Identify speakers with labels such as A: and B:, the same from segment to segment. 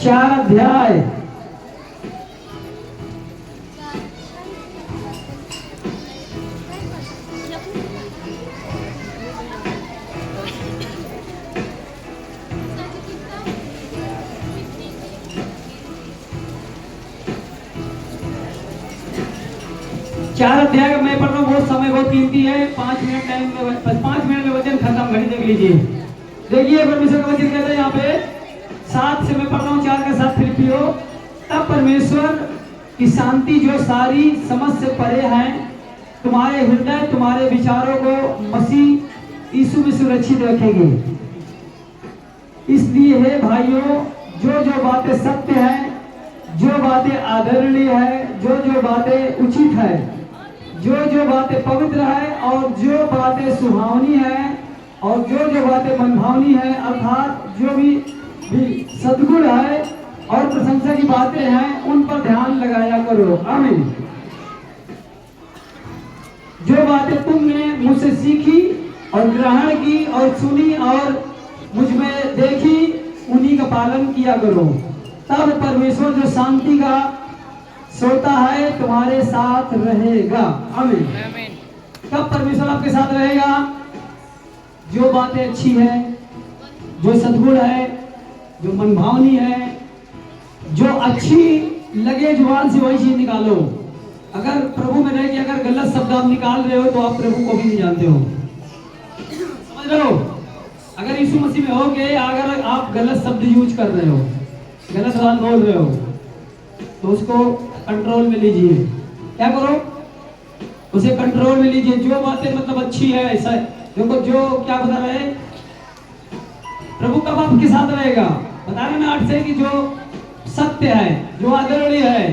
A: 4 अध्याय। चार अध्याय मैं पढ़ रहा हूँ, बहुत समय बहुत कीमती है। 5 मिनट टाइम में, 5 मिनट में वचन खत्म। घड़ी देख लीजिए। देखिए परमेश्वर का वचन कहता है यहाँ पे 7 से मैं पढ़ रहा हूँ, 4 के 7 फिलिपियों। तब परमेश्वर की शांति जो सारी समझ से परे है तुम्हारे हृदय तुम्हारे विचारों को मसीह यीशु में सुरक्षित रखेगी। इसलिए हे भाइयों, जो बातें सत्य है, जो बातें आदरणीय है, जो बातें उचित है, जो बातें पवित्र है, और जो बातें सुहावनी है, और जो बातें मनभावनी है, अर्थात जो भी सद्गुण है और प्रशंसा की बातें हैं, उन पर ध्यान लगाया करो। आमीन। जो बातें तुमने मुझसे सीखी और ग्रहण की और सुनी और मुझ में देखी, उन्हीं का पालन किया करो। तब परमेश्वर जो शांति का सोता है तुम्हारे साथ रहेगा। आमीन। कब परमेश्वर आपके साथ रहेगा? जो बातें अच्छी है, जो सद्गुण है, जो मनभावनी है, जो अच्छी लगे जुबान से वही चीज निकालो। अगर प्रभु में रह के अगर गलत शब्द आप निकाल रहे हो तो आप प्रभु को भी नहीं जानते हो। समझ रहे हो? अगर यीशु मसीह में हो के अगर आप गलत शब्द यूज कर रहे हो, गलत बात बोल रहे हो, तो उसको कंट्रोल में लीजिए। क्या करो? उसे कंट्रोल में लीजिए। जो बातें मतलब अच्छी है, ऐसा देखो, जो क्या बता रहे हैं, प्रभु कब आपके साथ रहेगा? बता रहे ना 8 से कि जो सत्य है, जो आदरणीय है,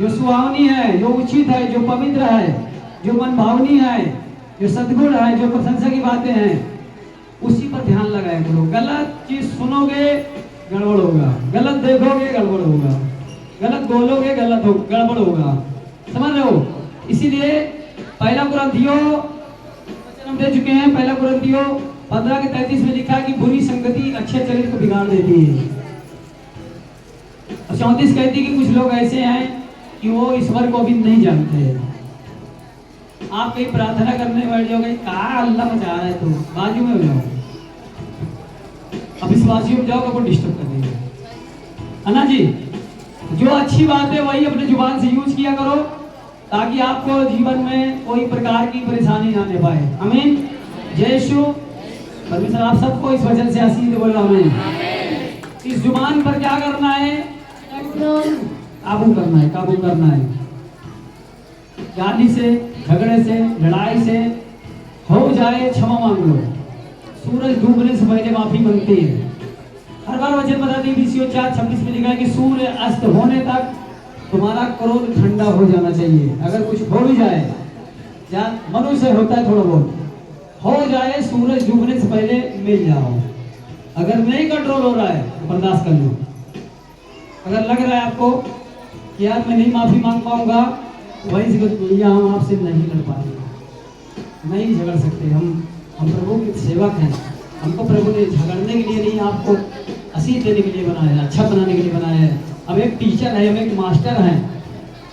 A: जो सुहावनी है, जो उचित है, जो पवित्र है, जो मनभावनी है, जो सद्गुण है, जो प्रशंसा की बातें हैं, उसी पर ध्यान लगाया करो। गलत चीज सुनोगे गड़बड़ होगा, गलत देखोगे गड़बड़ होगा, गलत बोलोगे गड़बड़ होगा। समझ रहे हो? इसीलिए पहला कुरिन्थियों वचन हम दे चुके हैं। पहला कुरिन्थियों 15 के 33 में लिखा है कि बुरी संगति अच्छे चरित्र को बिगाड़ देती है। और 34 कहती है कि कुछ लोग ऐसे हैं कि वो ईश्वर को भी नहीं जानते हैं। आप कहीं प्रार्थना करने बैठ जाओगे, कहा अल्लाह मचा रहा है, तो बाजू में हो जाओ। अब इस बाजू में जाओगे, वो डिस्टर्ब कर देंगे, है ना जी? जो अच्छी बात है वही अपने जुबान से यूज किया करो, ताकि आपको जीवन में कोई प्रकार की परेशानी ना दे पाए। आमीन। जय यीशु। परमेश्वर आप सबको इस वचन से आशीष बोल रहा हूं। इस जुबान पर क्या करना है? काबू करना है, काबू करना है। गाली से, झगड़े से, लड़ाई से हो जाए क्षमा मांग लो। सूरज डूबने से पहले माफी मांगती है। हर बार वचन बताती है, 4:26 में लिखा है कि सूर्य अस्त होने तक तुम्हारा क्रोध ठंडा हो जाना चाहिए। अगर कुछ हो भी जाए, क्या मनुष्य होता है, थोड़ा बहुत हो जाए, सूरज डूबने से पहले मिल जाओ। अगर नहीं कंट्रोल हो रहा है तो बर्दाश्त कर लो। अगर लग रहा है आपको कि यार मैं नहीं माफी मांग पाऊंगा, वही से हम आपसे नहीं लड़ पाएंगे, नहीं झगड़ सकते। हम प्रभु के सेवक हैं। हमको प्रभु ने झगड़ने के लिए नहीं, आपको आशीष देने के लिए बनाया है, अच्छा बनाने के लिए बनाया है। हम एक टीचर है, हम एक मास्टर हैं,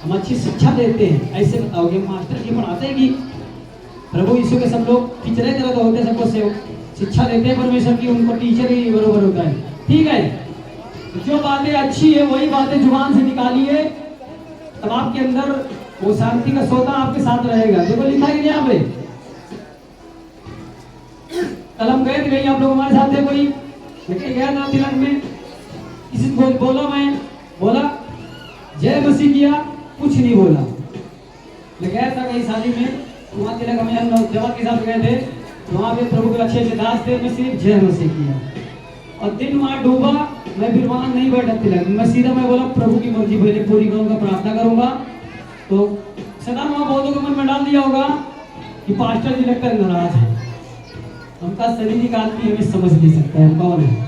A: हम अच्छी शिक्षा देते हैं। ऐसे बताओगे मास्टर जी पढ़ाते हैं कि प्रभु यीशु के सब लोग टीचर तरह तो होते, सबको शिक्षा देते हैं परमेश्वर की, उनको टीचर ही बरोबर होता है। ठीक है, जो बातें अच्छी है वही बातें जुबान से निकालिए, तब आपके अंदर वो शांति का सोता आपके साथ रहेगा। देखो लिखा है कि यहाँ पे कल हम गए थे, कहीं आप लोग हमारे साथ थे, कोई लेके गया था तिलक में, किसी को बोला जय मसीह किया, कुछ नहीं बोला। ले गया था कहीं शादी में, वहाँ तिलक हम जवाब के साथ गए थे, वहाँ पे प्रभु के अच्छे दास थे, मैं सिर्फ जय मसीह किया और दिन वहाँ डूबा। मैं फिर वहाँ नहीं बैठा तिलक, मैं सीधा मैं बोला प्रभु की मर्जी पहले पूरी करूँगा, प्रार्थना करूँगा। तो शैतान वहाँ बहुतों के मन में डाल दिया होगा कि पास्टर जी लगता है नाराज है, उनका शरीर आदमी हमें समझ नहीं सकता है कौन है।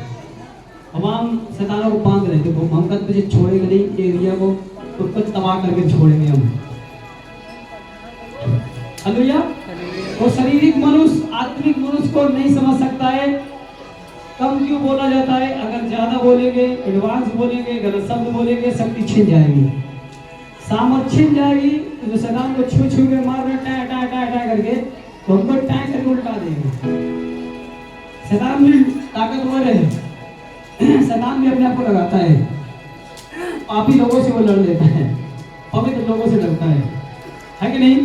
A: अब हम शैतानों को बांध रहे थे, हम कहते तुझे छोड़ेंगे नहीं, एरिया को खुद तबाह करके छोड़ेंगे हम। हालेलुया। वो शारीरिक मनुष्य आत्मिक मनुष्य को नहीं समझ सकता है, कम क्यों बोला जाता है? अगर ज्यादा बोलेंगे, एडवांस बोलेंगे, गलत शब्द बोलेंगे, शक्ति छिन जाएगी, सामर्थ छिन जाएगी। तो जो शैतान को छू छू के मार रहे टाय टाय टाय टाय करके, तो हमको टाय करके उल्टा देंगे। शैतान भी ताकतवर है, शैतान भी अपने आप को लगाता है, पापी लोगों से वो लड़ लेता है, पवित्र लोगों से लड़ता है कि नहीं?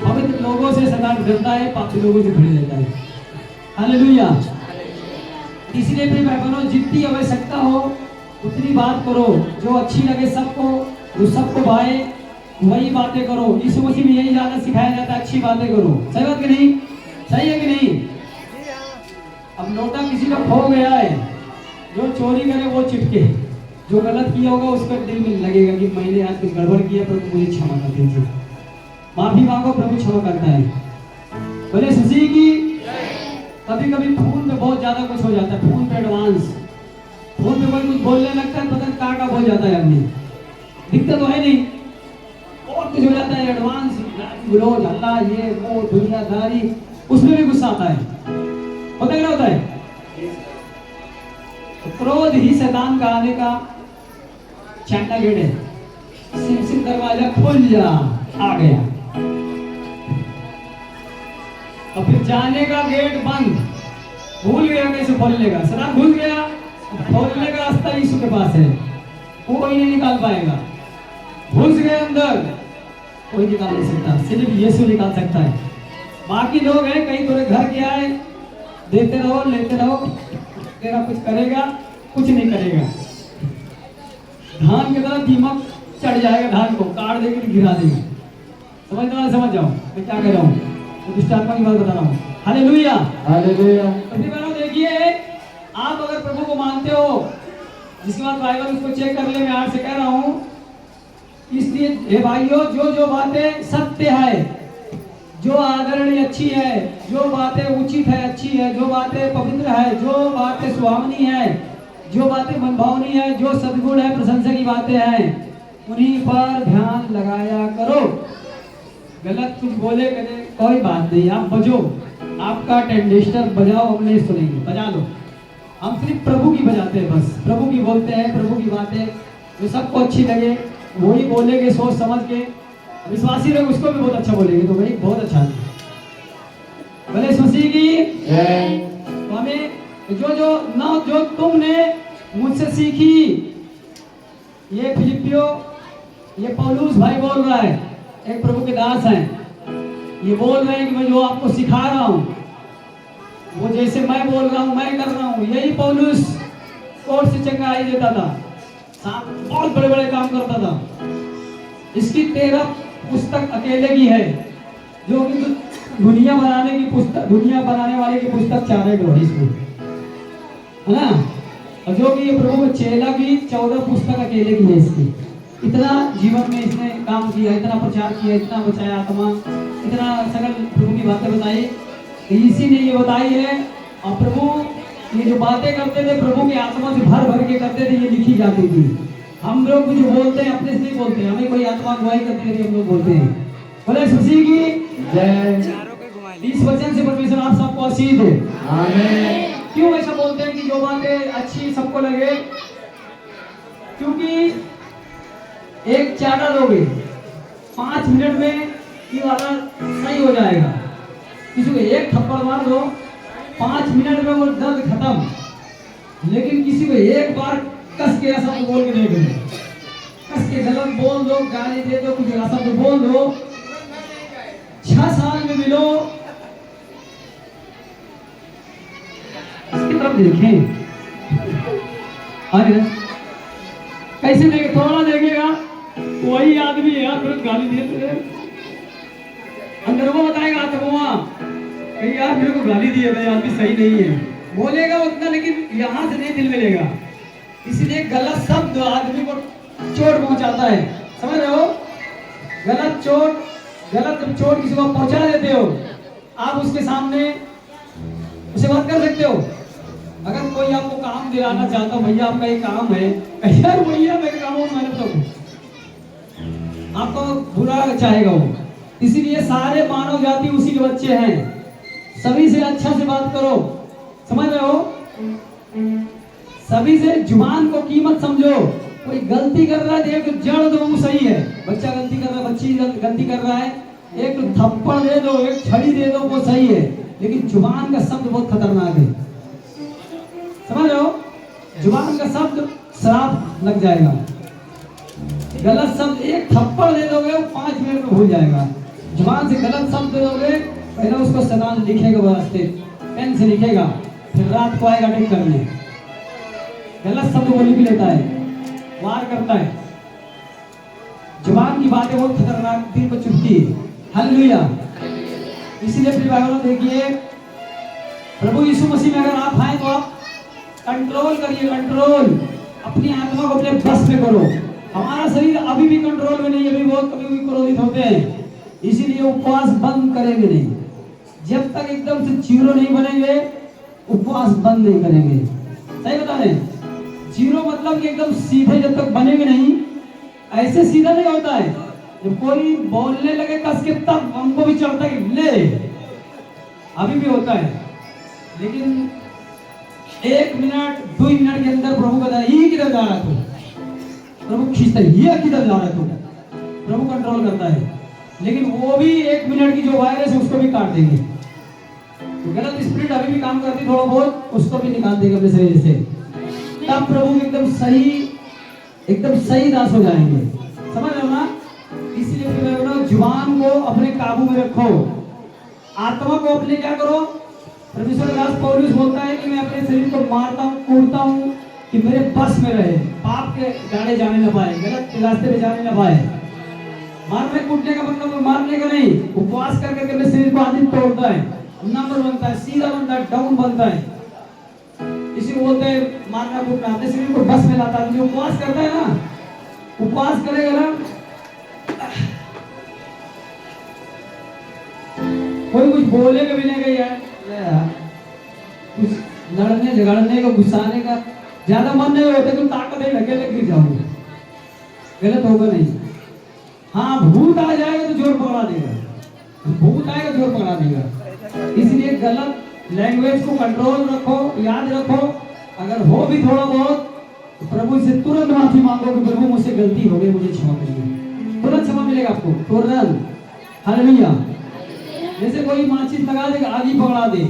A: पवित्र लोगों से शैतान डरता है, पापी लोगों से भिड़ लेता है। हालेलुया। इसलिए भी मैं बोलो, जितनी आवश्यकता हो उतनी बात करो, जो अच्छी लगे सबको, जो सबको भाए, वही बातें करो। यीशु मसीह में यही ज्यादा सिखाया जाता है, अच्छी बातें करो। सही बात कि नहीं? सही है कि नहीं? अब नोटा किसी का खो गया है, जो चोरी करे वो चिपके, जो गलत किया होगा उसका दिल में लगेगा कि मैंने आज कुछ गड़बड़ किया, प्रभु मुझे क्षमा कर दीजिए। माफी मांगो, प्रभु क्षमा करता है। बोले सुसी की। कभी कभी फोन पे बहुत ज्यादा कुछ हो जाता है, फोन पे एडवांस, फोन पे कोई कुछ बोलने लगता है, पता नहीं का बोल जाता है आदमी, दिक्कत तो है नहीं, और कुछ हो जाता है एडवांस, विरोध, हल्ला, ये वो दुनियादारी, उसमें भी गुस्सा आता है। पता क्या होता है? क्रोध ही शैतान का आने का चांटा गेट है। सिम सिम दरवाजा खोल जा, आ गया, और फिर जाने का गेट बंद, भूल गया कैसे खोलने का, शैतान भूल गया, खोलने का रास्ता यीशु के पास है, कोई नहीं निकाल पाएगा। घुस गए अंदर, कोई निकाल नहीं सकता, सिर्फ यीशु निकाल सकता है। बाकी लोग हैं, कहीं थोड़े घर के आए, देते रहो लेते रहो, तेरा कुछ करेगा, कुछ नहीं करेगा। धान की तरह दीमक चढ़ जाएगा, धान को काट देगी, गिरा देगी। समझ जाओ मैं क्या कह रहा हूँ, दुष्टात्मा की बात बता रहा हूँ। Hallelujah, hallelujah. देखिए, आप अगर प्रभु को मानते हो, जिसके बाद बाइबल उसको चेक कर ले, मैं आज से कह रहा हूँ। इसलिए हे भाइयों, जो बातें सत्य है, जो आदरणीय अच्छी है, जो बातें उचित है अच्छी है, जो बातें पवित्र है, जो बातें सुहावनी है, जो बातें मनभावनी है, जो सद्गुण है, प्रशंसा की बातें हैं, उन्हीं पर ध्यान लगाया करो। गलत कुछ बोले करे कोई बात नहीं, आप बजो, आपका टेंडेस्टर बजाओ, हम नहीं सुनेंगे, बजा लो। हम सिर्फ प्रभु की बजाते हैं, बस प्रभु की बोलते हैं, प्रभु की बातें जो सबको अच्छी लगे वही बोलेंगे, सोच समझ के। विश्वासी लोग उसको भी बहुत अच्छा बोलेंगे, तो भाई बहुत अच्छा है। भले मसीह की तो हमें जो तुमने मुझसे सीखी, ये फिलिपियो, ये पौलुस भाई बोल रहा है, एक प्रभु के दास हैं, ये बोल रहे हैं कि मैं जो आपको सिखा रहा हूँ, वो जैसे मैं बोल रहा हूँ मैं कर रहा हूँ। यही पौलुस कोर्ट से चंगाई देता था, बहुत बड़े बड़े काम करता था। इसकी 13 पुस्तक अकेले की है, जो कि दुनिया बनाने वाले की पुस्तक 4 है इसमें, है ना? और जो कि ये प्रभु चेला की 14 पुस्तक अकेले की है इसकी। इतना जीवन में इसने काम किया, इतना प्रचार किया, इतना बचाया आत्मा, इतना सकल प्रभु की बातें बताई, इसी ने ये बताई है। और प्रभु ये जो बातें करते थे, प्रभु की आत्मा से भर भर के करते थे, ये लिखी जाती थी। हम लोग जो बोलते हैं अपने से नहीं बोलते, हमें कोई आत्मा अगुवाई करती है, हम लोग बोलते हैं। बोले खुशी की जय। इस वचन से परमेश्वर आप सबको आशीष दे, आमीन। क्यों ऐसा बोलते हैं कि जो बातें अच्छी सबको लगे? क्योंकि एक चाटा दोगे 5 मिनट में ये वाला सही हो जाएगा। किसी को एक थप्पड़ मार दो 5 मिनट में वो दर्द खत्म। लेकिन किसी को एक बार कस के ऐसा बोल के नहीं दो, कस के गलत बोल दो, गाली दे दो, कुछ ऐसा तो बोल दो, 6 साल में मिलो। इसकी तरफ देखें, अरे कैसे देखे, थोड़ा देखेगा वही आदमी है यार, फिर गाली दिए अंदर वो बताएगा कहीं यार मेरे को गाली दी है, मैं आदमी सही नहीं है, बोलेगा उतना, लेकिन यहाँ से नहीं दिल में लेगा। इसीलिए गलत शब्द आदमी को चोट पहुंचाता है, समझ रहे हो? गलत चोट किसी को पहुंचा देते हो, आप उसके सामने उसे बात कर सकते हो। अगर कोई आपको काम दिलाना चाहता हो, भैया आपका एक काम है, यार भैया मैं काम हूँ, मैंने तो आपको बुरा चाहेगा वो। इसीलिए सारे मानव जाति उसी के बच्चे हैं, सभी से अच्छा से बात करो, समझ रहे हो? सभी से जुबान को कीमत समझो। कोई गलती कर रहा है देख जड़ दो, वो सही है। बच्चा गलती कर रहा है, बच्ची गलती कर रहा है, एक थप्पड़ दे दो, एक छड़ी दे दो, वो सही है। लेकिन जुबान का शब्द बहुत खतरनाक है, समझ रहे हो? जुबान का शब्द श्राप लग जाएगा। गलत शब्द एक थप्पड़ दे दोगे वो 5 मिनट में भूल जाएगा। जुबान से गलत शब्द दे दोगे, पहले उसको शैतान लिखेगा वास्ते, पेन से लिखेगा, फिर रात को आएगा अटैक करने। गलत शब्द वो लिख लेता है, वार करता है। जुबान की बातें बहुत खतरनाक, दिल को चुभती है। हालेलुया। इसलिए प्रिय भाइयों देखिए, प्रभु यीशु मसीह में अगर आप आए तो आप कंट्रोल करिए, कंट्रोल अपनी आत्मा को अपने बस में करो। हमारा शरीर अभी भी कंट्रोल में नहीं है, अभी बहुत कभी भी क्रोधित होते हैं, इसीलिए उपवास बंद करेंगे नहीं। जब तक एकदम से जीरो नहीं बनेंगे उपवास बंद नहीं करेंगे। सही बता रहे हैं? जीरो मतलब कि एकदम सीधे जब तक बनेंगे नहीं, ऐसे सीधा नहीं होता है। जब कोई बोलने लगे कस के तब हमको भी चढ़ता है ले, अभी भी होता है। लेकिन 1 मिनट 2 मिनट के अंदर प्रभु बताया ये किधर जा रहा तू, प्रभु खींचता है ये किधर जा रहा तू, प्रभु कंट्रोल करता है। लेकिन वो भी 1 मिनट की जो वायरस है उसको भी काट देंगे। तो गलत स्पिरिट अभी भी काम करती थोड़ा बहुत, उसको भी निकाल देंगे अपने शरीर से। तब प्रभु एकदम सही दास हो जाएंगे। समझ रहे हो ना? इसलिए जुबान को अपने काबू में रखो, आत्मा को अपने क्या करो। परमेश्वर दास पौलुस बोलता है कि मैं अपने शरीर को मारता हूँ, कूटता हूँ कि मेरे बस में रहे, पाप के गाड़े जाने न पाए, गलत रास्ते पे जाने न पाए। मारने कूटने का मतलब मारने का नहीं, उपवास कर करके अपने शरीर को आदमी तोड़ता है, नंबर बनता है, सीधा बनता है, डाउन बनता है। इसी को बोलते हैं मारना कूटना, अपने शरीर को बस में लाता है। जो उपवास करता है ना, उपवास करेगा ना, कोई कुछ बोलेगा भी नहीं यार, कुछ लड़ने झगड़ने का गुस्साने का ज्यादा मन नहीं होता, तो ताकत है अकेले गिर जाओगे, गलत होगा नहीं। हाँ भूत आ जाएगा तो जोर पकड़ा देगा, भूत आएगा जोर पकड़ा देगा। इसलिए गलत लैंग्वेज को कंट्रोल रखो, याद रखो। अगर हो भी थोड़ा बहुत तो प्रभु से तुरंत माफी मांगो कि प्रभु मुझसे गलती हो गई, मुझे क्षमा करिए। तुरंत क्षमा मिलेगा आपको, तुरंत। हालेलुया। जैसे कोई माचिस लगा देगा, आग ही पकड़ा दे,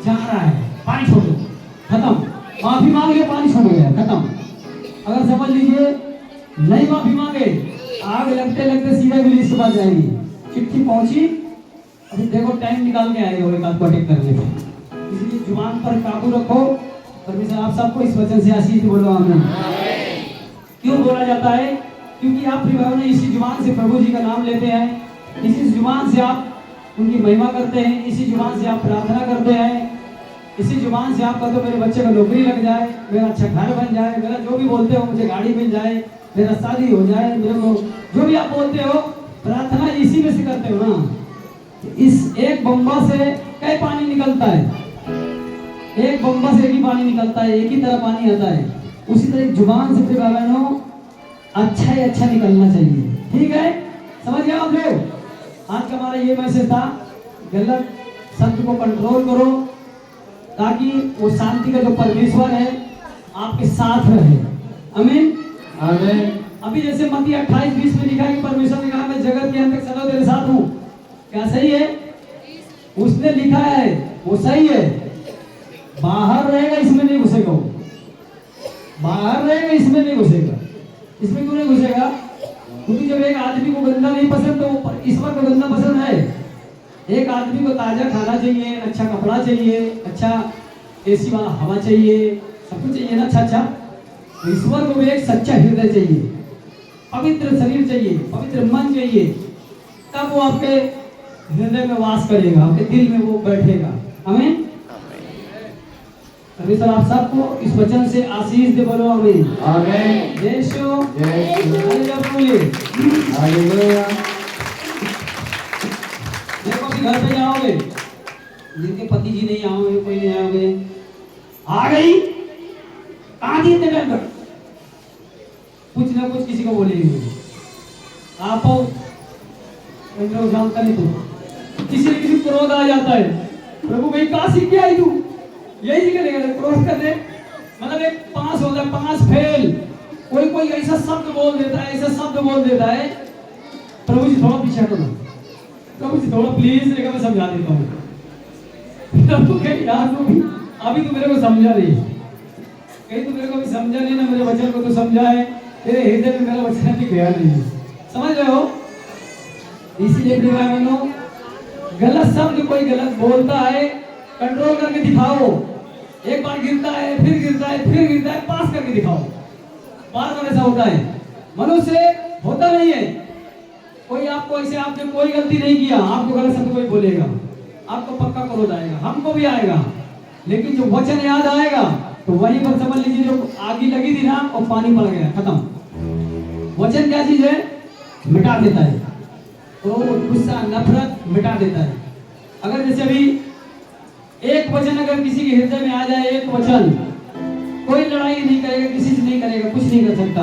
A: जा रहा है, पानी छोड़ दो, खत्म। माफी मांग लिया, पानी छोड़ गया, खत्म। अगर समझ लीजिए नहीं माफी मांगे, आग लगते लगते सीधा पुलिस के पास जाएगी, चिट्ठी पहुंची, अभी देखो टाइम निकाल के आएगा वो एक आपको अटैक करने को। इसलिए जुबान पर काबू रखो। परमेश्वर आप सबको इस वचन से आशीष बोलो, आमीन। क्यों बोला जाता है? क्योंकि आप प्रिय ने इसी जुबान से प्रभु जी का नाम लेते हैं, इसी जुबान से आप उनकी महिमा करते हैं, इसी जुबान से आप प्रार्थना करते हैं, इसी जुबान से आप कहते हो मेरे बच्चे को नौकरी लग जाए, मेरा अच्छा घर बन जाए, मेरा जो भी बोलते हो, मुझे गाड़ी मिल जाए, मेरा शादी हो जाए, मेरे को जो भी आप बोलते हो, प्रार्थना इसी में से करते हो ना। इस एक बम्बा से कई पानी निकलता है, एक बम्बा से एक ही पानी निकलता है, एक ही तरह पानी आता है। उसी तरह जुबान से बहनों अच्छा ही अच्छा निकलना चाहिए, ठीक है? समझ गए आप लोग? आज का हमारा ये मैसेज था, गलत शब्द को कंट्रोल करो ताकि वो शांति का जो परमेश्वर है आपके साथ रहे। आमीन, आमीन। अभी जैसे मत्ती 28:20 में लिखा है कि परमेश्वर ने कहा मैं जगत के अंत तक सदा तेरे साथ हूँ। क्या सही है? उसने लिखा है वो सही है। बाहर रहेगा इसमें नहीं घुसेगा, वो बाहर रहेगा इसमें नहीं घुसेगा। इसमें क्यों नहीं घुसेगा? क्योंकि जब एक आदमी को गंदा नहीं पसंद तो ईश्वर को गंदा पसंद है। एक आदमी को ताजा खाना चाहिए, अच्छा कपड़ा चाहिए, अच्छा एसी वाला हवा चाहिए, सब कुछ चाहिए ना अच्छा। ईश्वर को भी एक सच्चा हृदय चाहिए, पवित्र शरीर चाहिए, पवित्र मन चाहिए, तब वो आपके हृदय में वास करेगा, आपके दिल में वो बैठेगा। आमीन। परमेश्वर आप सबको इस वचन से आशीष दे, बोलो आमीन, आमीन। जय यीशु, हालेलुया। देखो अभी घर पे जाओगे, जिनके पति जी नहीं आओगे, कोई नहीं आओगे, आ गई कहाँ थी इतने टाइम तक, कुछ ना कुछ किसी को बोलेंगे, आप जानता नहीं, तो किसी न किसी क्रोध आ जाता है, प्रभु भाई कहाँ सीख के आई तू, यही निकलेगा क्रॉस कर दे, मतलब एक 5 होता है, 5 फेल। कोई कोई ऐसा शब्द बोल देता है, ऐसा शब्द बोल देता है। प्रभु जी थोड़ा पीछे हटो ना, प्रभु जी थोड़ा प्लीज, लेकर मैं समझा देता हूँ। प्रभु कहीं यार तू अभी तो मेरे को समझा नहीं, कहीं तो मेरे को भी समझा नहीं ना, मेरे वचन को तो समझा है, तेरे हृदय में मेरा वचन भी गया नहीं है, समझ रहे हो? इसीलिए प्रिय भाई बहनों, गलत शब्द कोई गलत बोलता है, कंट्रोल करके दिखाओ। एक बार गिरता है, फिर गिरता है, फिर गिरता है, पास करके दिखाओ। बार बार ऐसा होता है, मनुष्य होता नहीं है। कोई आपको ऐसे, आपने कोई गलती नहीं किया, आपको गलत शब्द कोई बोलेगा, आपको पक्का क्रोध आएगा, हमको भी आएगा, लेकिन जो वचन याद आएगा तो वहीं पर समझ लीजिए जो आगी लगी थी ना, और पानी पड़ गया, खत्म। वचन क्या चीज है? मिटा देता है, तो गुस्सा नफरत मिटा देता है। अगर जैसे अभी एक वचन अगर किसी के हृदय में आ जाए, एक वचन, कोई लड़ाई नहीं करेगा, किसी से नहीं करेगा, कुछ नहीं कर सकता।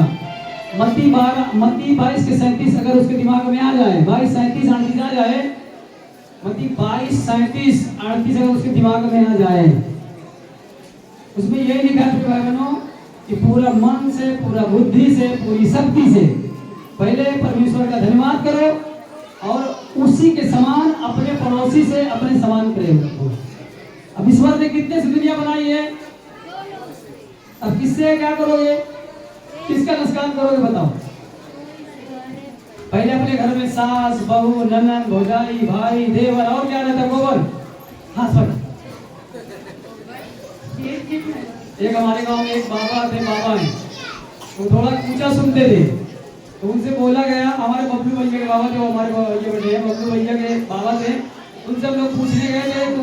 A: मत्ती 22:37 अगर उसके दिमाग में आ जाए, 22:37-38 आ जाए, मत्ती 22:37-38 अगर उसके दिमाग में आ जाए, उसमें यही लिखा है भाई बहनों कि पूरा मन से, पूरा बुद्धि से, पूरी शक्ति से पहले परमेश्वर का धन्यवाद करो, और उसी के समान अपने पड़ोसी से अपने समान प्रेम रखो। अब ईश्वर ने कितने से दुनिया बनाई है, अब किससे क्या करोगे, किसका नुकसान करोगे बताओ? पहले अपने घर में सास, बहू, ननद, भौजाई, भाई, देवर, और क्या रहता है, गोबर। हाँ सर, एक हमारे गांव में एक बाबा थे, बाबा है, वो थोड़ा ऊंचा सुनते थे, तो उनसे बोला गया, हमारे बबलू भैया के बाबा थे, वो हमारे ये बड़े बबलू भैया के बाबा थे, उनसे हम लोग पूछने गए थे तो